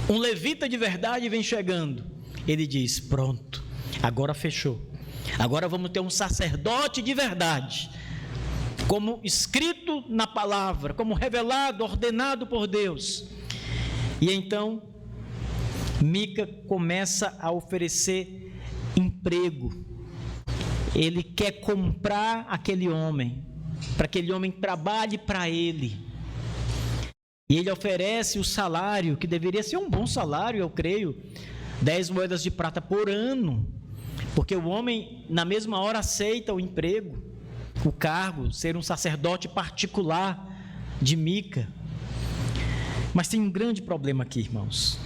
[SPEAKER 1] um levita de verdade vem chegando, ele diz: pronto, agora fechou, agora vamos ter um sacerdote de verdade. como escrito na palavra, como revelado, ordenado por Deus. E então Mica começa a oferecer emprego. Ele quer comprar aquele homem, para que aquele homem trabalhe para ele. E ele oferece o salário, que deveria ser um bom salário, eu creio, 10 moedas de prata por ano, porque o homem na mesma hora aceita o emprego, o cargo, ser um sacerdote particular de Mica. Mas tem um grande problema aqui, irmãos,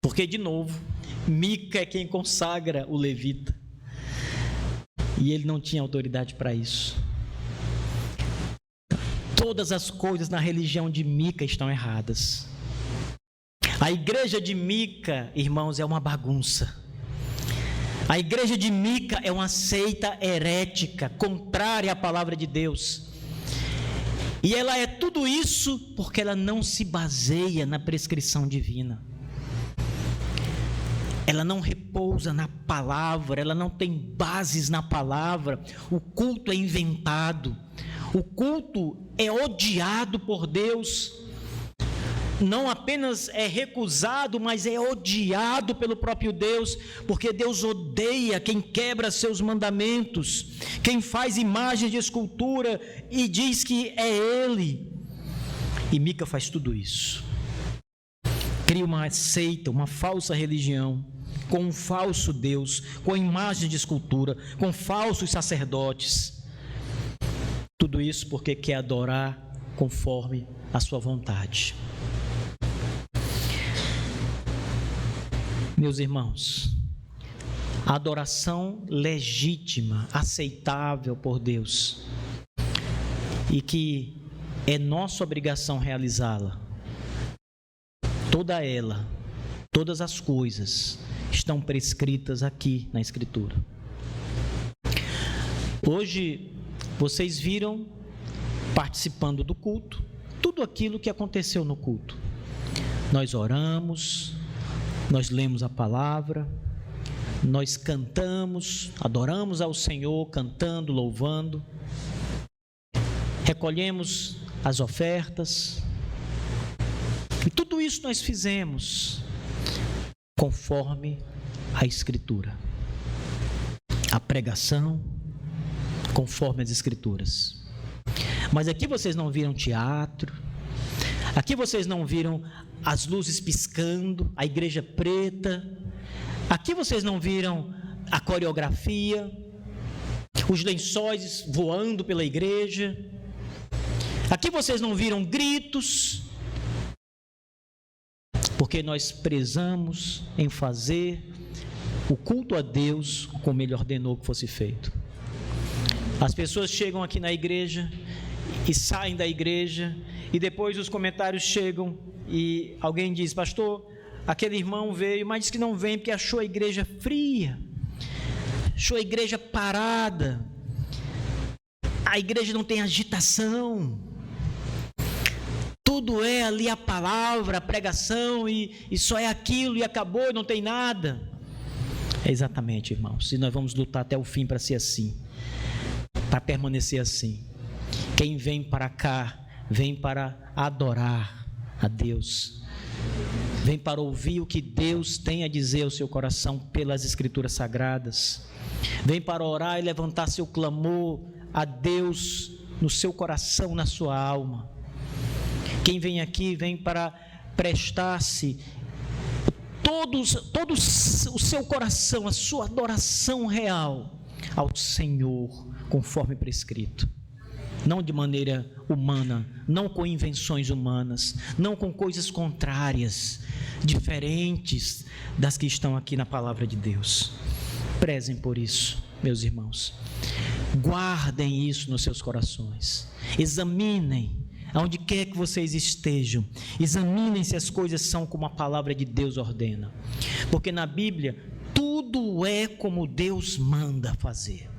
[SPEAKER 1] porque de novo, Mica é quem consagra o levita, e ele não tinha autoridade para isso. Todas as coisas na religião de Mica estão erradas. A igreja de Mica, irmãos, é uma bagunça. A igreja de Mica é uma seita herética, contrária à palavra de Deus. E ela é tudo isso porque ela não se baseia na prescrição divina. Ela não repousa na palavra, ela não tem bases na palavra. O culto é inventado. O culto é odiado por Deus. Não apenas é recusado, mas é odiado pelo próprio Deus, porque Deus odeia quem quebra seus mandamentos, quem faz imagens de escultura e diz que é Ele. E Mica faz tudo isso. Cria uma seita, uma falsa religião, com um falso Deus, com imagens de escultura, com falsos sacerdotes. Tudo isso porque quer adorar conforme a sua vontade. Meus irmãos, a adoração legítima, aceitável por Deus, e que é nossa obrigação realizá-la, toda ela, todas as coisas estão prescritas aqui na Escritura. Hoje, vocês viram, participando do culto, tudo aquilo que aconteceu no culto. Nós oramos, nós lemos a palavra, nós cantamos, adoramos ao Senhor, cantando, louvando, recolhemos as ofertas, e tudo isso nós fizemos conforme a Escritura. A pregação, conforme as Escrituras. Mas aqui vocês não viram teatro, aqui vocês não viram as luzes piscando, a igreja preta, aqui vocês não viram a coreografia, os lençóis voando pela igreja, aqui vocês não viram gritos, porque nós prezamos em fazer o culto a Deus como Ele ordenou que fosse feito. As pessoas chegam aqui na igreja e saem da igreja, e depois os comentários chegam e alguém diz: pastor, aquele irmão veio, mas disse que não vem porque achou a igreja fria, achou a igreja parada, a igreja não tem agitação, tudo é ali a palavra, a pregação, e só é aquilo e acabou e não tem nada. É exatamente, irmãos, e nós vamos lutar até o fim para ser assim, para permanecer assim. Quem vem para cá, vem para adorar a Deus, vem para ouvir o que Deus tem a dizer ao seu coração pelas Escrituras Sagradas, vem para orar e levantar seu clamor a Deus no seu coração, na sua alma. Quem vem aqui, vem para prestar-se todo o seu coração, a sua adoração real ao Senhor, conforme prescrito. Não de maneira humana, não com invenções humanas, não com coisas contrárias, diferentes das que estão aqui na palavra de Deus. Prezem por isso, meus irmãos. Guardem isso nos seus corações. Examinem, aonde quer que vocês estejam, examinem se as coisas são como a palavra de Deus ordena. Porque na Bíblia, tudo é como Deus manda fazer.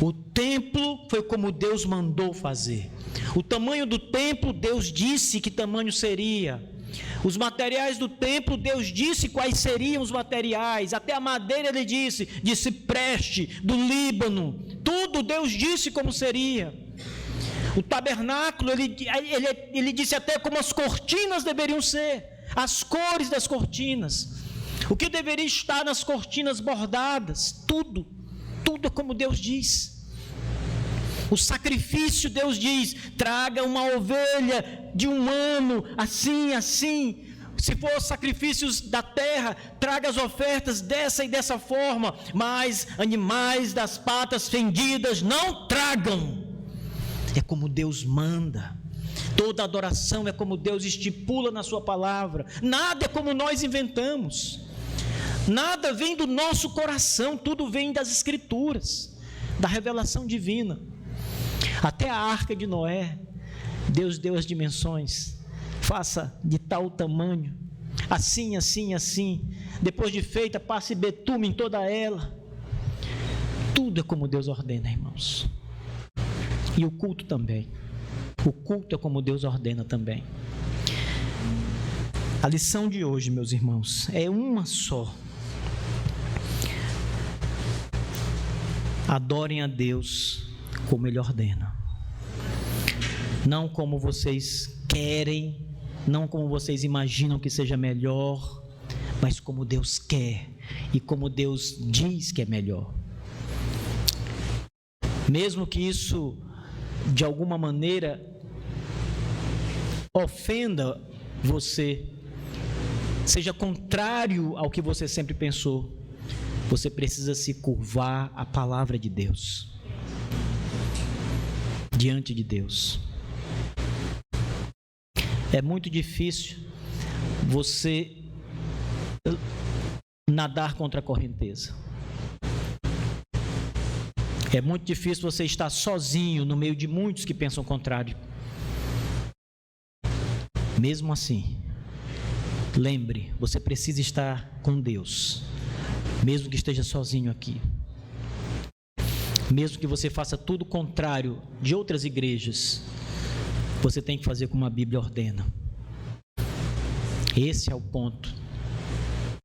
[SPEAKER 1] O templo foi como Deus mandou fazer. O tamanho do templo, Deus disse que tamanho seria. Os materiais do templo, Deus disse quais seriam os materiais, até a madeira ele disse, de cipreste, do Líbano, tudo Deus disse como seria. O tabernáculo, ele disse até como as cortinas deveriam ser, as cores das cortinas, o que deveria estar nas cortinas bordadas, tudo é como Deus diz. O sacrifício, Deus diz, traga uma ovelha de 1 ano, assim. Se for sacrifícios da terra, traga as ofertas dessa e dessa forma, mas animais das patas fendidas não tragam. É como Deus manda. Toda adoração é como Deus estipula na sua palavra. Nada é como nós inventamos. Nada vem do nosso coração, tudo vem das Escrituras, da revelação divina. Até a arca de Noé, Deus deu as dimensões, faça de tal tamanho, assim, depois de feita, passe betume em toda ela. Tudo é como Deus ordena, irmãos. E o culto também, o culto é como Deus ordena também. A lição de hoje, meus irmãos, é uma só. Adorem a Deus como Ele ordena, não como vocês querem, não como vocês imaginam que seja melhor, mas como Deus quer e como Deus diz que é melhor. Mesmo que isso de alguma maneira ofenda você, seja contrário ao que você sempre pensou, você precisa se curvar à palavra de Deus, diante de Deus. É muito difícil você nadar contra a correnteza. É muito difícil você estar sozinho no meio de muitos que pensam o contrário. Mesmo assim, lembre, você precisa estar com Deus, mesmo que esteja sozinho aqui. Mesmo que você faça tudo contrário de outras igrejas, você tem que fazer como a Bíblia ordena. Esse é o ponto.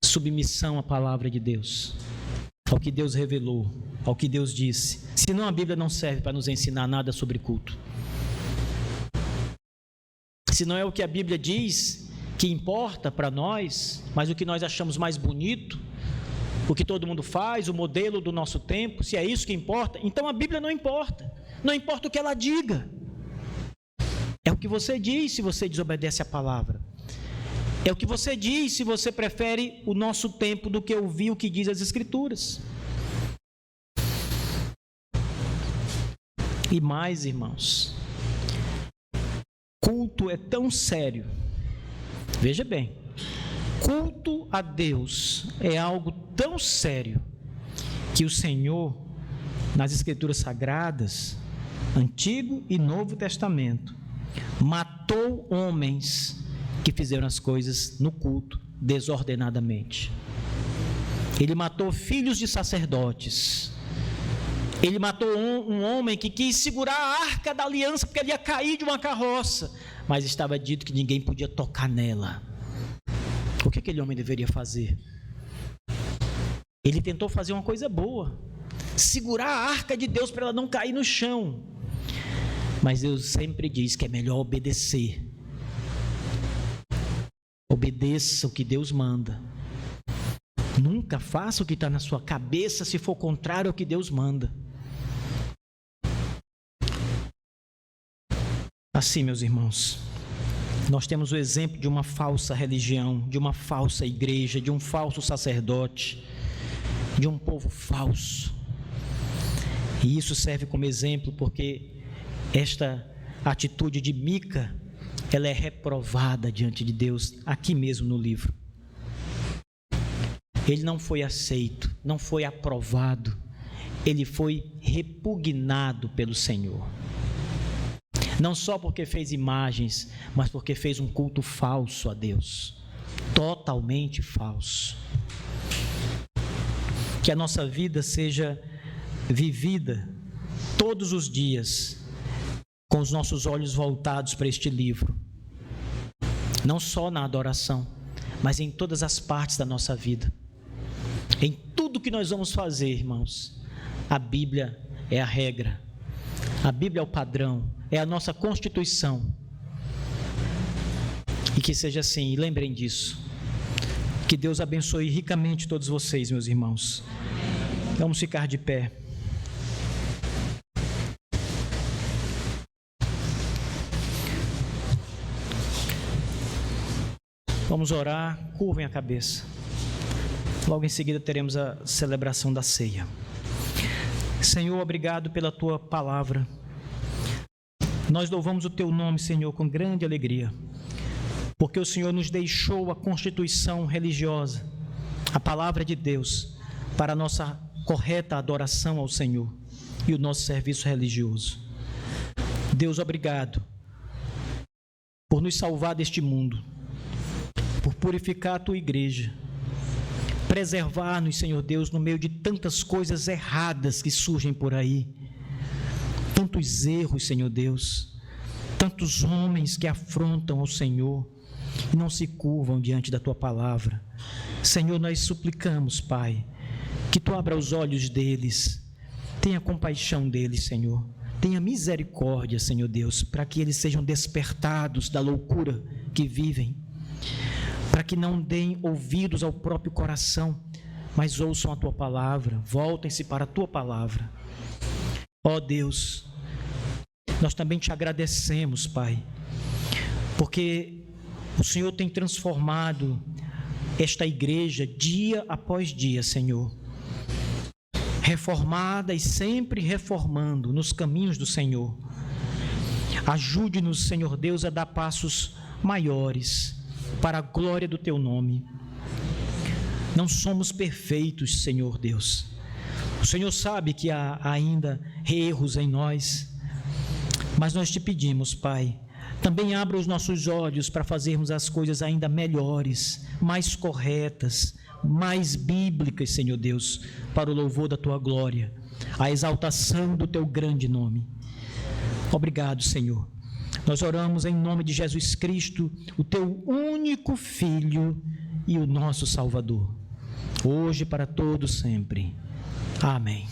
[SPEAKER 1] Submissão à palavra de Deus, ao que Deus revelou, ao que Deus disse. Senão a Bíblia não serve para nos ensinar nada sobre culto. Se não é o que a Bíblia diz que importa para nós, mas o que nós achamos mais bonito, o que todo mundo faz, o modelo do nosso tempo, se é isso que importa, então a Bíblia não importa. Não importa o que ela diga. É o que você diz se você desobedece a palavra. É o que você diz se você prefere o nosso tempo do que ouvir o que diz as Escrituras. E mais, irmãos, culto é tão sério. Veja bem, culto a Deus é algo tão sério que o Senhor, nas Escrituras Sagradas, Antigo e Novo Testamento, matou homens que fizeram as coisas no culto desordenadamente. Ele matou filhos de sacerdotes. Ele matou um homem que quis segurar a arca da aliança porque ele ia cair de uma carroça, mas estava dito que ninguém podia tocar nela. O que aquele homem deveria fazer? Ele tentou fazer uma coisa boa, segurar a arca de Deus para ela não cair no chão. Mas Deus sempre diz que é melhor obedecer. Obedeça o que Deus manda. Nunca faça o que está na sua cabeça se for contrário ao que Deus manda. Assim, meus irmãos, nós temos o exemplo de uma falsa religião, de uma falsa igreja, de um falso sacerdote, de um povo falso. E isso serve como exemplo porque esta atitude de Mica, ela é reprovada diante de Deus, aqui mesmo no livro. Ele não foi aceito, não foi aprovado, ele foi repugnado pelo Senhor. Não só porque fez imagens, mas porque fez um culto falso a Deus, totalmente falso. Que a nossa vida seja vivida todos os dias com os nossos olhos voltados para este livro, não só na adoração, mas em todas as partes da nossa vida. Em tudo que nós vamos fazer, irmãos, a Bíblia é a regra, a Bíblia é o padrão, é a nossa constituição. E que seja assim, e lembrem disso. Que Deus abençoe ricamente todos vocês, meus irmãos. Vamos ficar de pé. Vamos orar, curvem a cabeça. Logo em seguida teremos a celebração da ceia. Senhor, obrigado pela Tua palavra. Nós louvamos o Teu nome, Senhor, com grande alegria, porque o Senhor nos deixou a constituição religiosa, a palavra de Deus, para a nossa correta adoração ao Senhor e o nosso serviço religioso. Deus, obrigado por nos salvar deste mundo, por purificar a Tua igreja, preservar-nos, Senhor Deus, no meio de tantas coisas erradas que surgem por aí, tantos erros, Senhor Deus, tantos homens que afrontam ao Senhor e não se curvam diante da Tua palavra. Senhor, nós suplicamos, Pai, que Tu abra os olhos deles, tenha compaixão deles, Senhor, tenha misericórdia, Senhor Deus, para que eles sejam despertados da loucura que vivem, para que não deem ouvidos ao próprio coração, mas ouçam a Tua palavra, voltem-se para a Tua palavra. Ó Deus, nós também Te agradecemos, Pai, porque o Senhor tem transformado esta igreja dia após dia, Senhor, reformada e sempre reformando nos caminhos do Senhor. Ajude-nos, Senhor Deus, a dar passos maiores para a glória do Teu nome. Não somos perfeitos, Senhor Deus. O Senhor sabe que há ainda erros em nós, mas nós Te pedimos, Pai, também abra os nossos olhos para fazermos as coisas ainda melhores, mais corretas, mais bíblicas, Senhor Deus, para o louvor da Tua glória, a exaltação do Teu grande nome. Obrigado, Senhor. Nós oramos em nome de Jesus Cristo, o Teu único Filho e o nosso Salvador, hoje e para todos sempre. Amém.